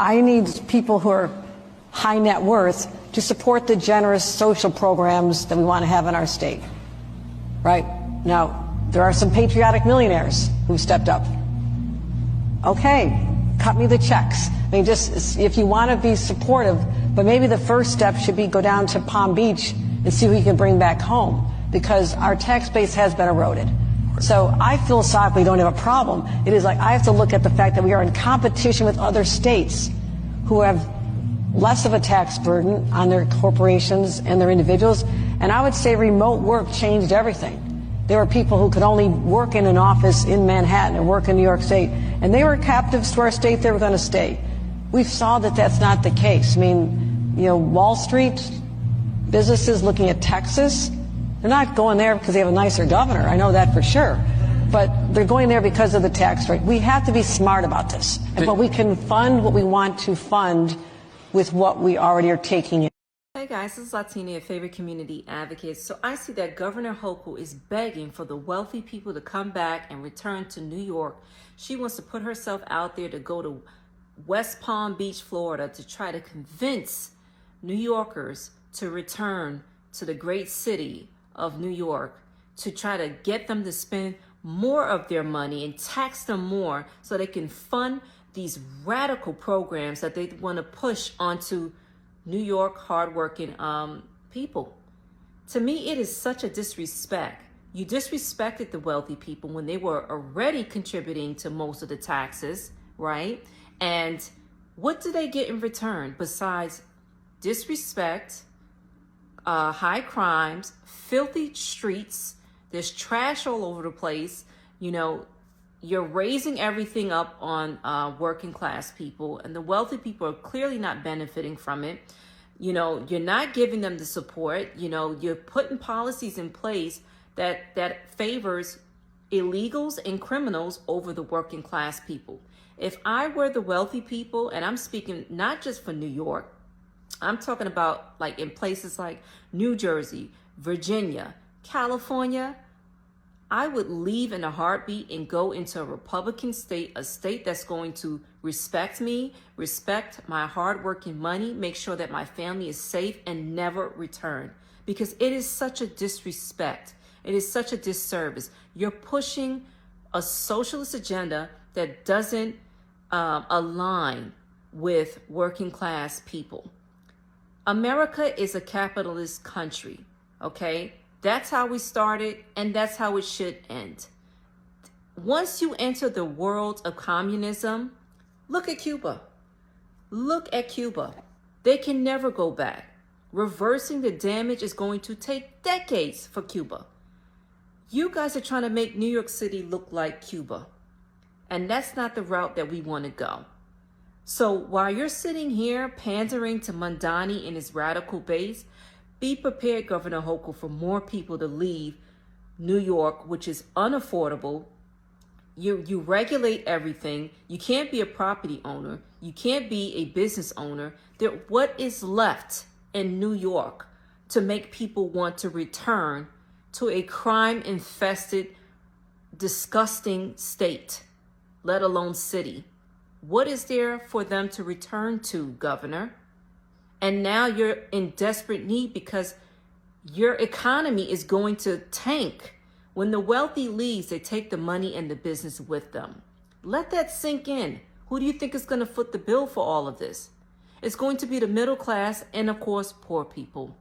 I need people who are high net worth to support the generous social programs that we want to have in our state. Right? Now, there are some patriotic millionaires who've stepped up. Okay, cut me the checks. I mean, just if you want to be supportive, but maybe the first step should be go down to Palm Beach and see who you can bring back home, because our tax base has been eroded. So I philosophically don't have a problem. It is like I have to look at the fact that we are in competition with other states who have less of a tax burden on their corporations and their individuals. And I would say remote work changed everything. There were people who could only work in an office in Manhattan and work in New York State, and they were captives to our state. They were going to stay. We saw that that's not the case. I mean, you know, Wall Street businesses looking at Texas, they're not going there because they have a nicer governor. I know that for sure. But they're going there because of the tax rate. We have to be smart about this. But we can fund what we want to fund with what we already are taking in. Hey guys, this is Latina, your favorite community advocate. So I see that Governor Hochul is begging for the wealthy people to come back and return to New York. She wants to put herself out there to go to West Palm Beach, Florida, to try to convince New Yorkers to return to the great city of New York, to try to get them to spend more of their money and tax them more so they can fund these radical programs that they want to push onto New York hardworking people. To me, it is such a disrespect. You disrespected the wealthy people when they were already contributing to most of the taxes, right? And what do they get in return besides disrespect, high crimes, filthy streets? There's trash all over the place. You know, you're raising everything up on working class people, and the wealthy people are clearly not benefiting from it. You know, you're not giving them the support. You know, you're putting policies in place that favors illegals and criminals over the working class people. If I were the wealthy people, and I'm speaking not just for New York, I'm talking about like in places like New Jersey, Virginia, California, I would leave in a heartbeat and go into a Republican state, a state that's going to respect me, respect my hardworking money, make sure that my family is safe, and never return. Because it is such a disrespect. It is such a disservice. You're pushing a socialist agenda that doesn't align with working class people. America is a capitalist country, okay? That's how we started, and that's how it should end. Once you enter the world of communism, look at Cuba. Look at Cuba. They can never go back. Reversing the damage is going to take decades for Cuba. You guys are trying to make New York City look like Cuba, and that's not the route that we want to go. So while you're sitting here pandering to Mondani and his radical base, be prepared, Governor Hochul, for more people to leave New York, which is unaffordable. You regulate everything. You can't be a property owner. You can't be a business owner. What is left in New York to make people want to return to a crime-infested, disgusting state, let alone city? What is there for them to return to, Governor? And now you're in desperate need because your economy is going to tank. When the wealthy leaves, they take the money and the business with them. Let that sink in. Who do you think is going to foot the bill for all of this? It's going to be the middle class and, of course, poor people.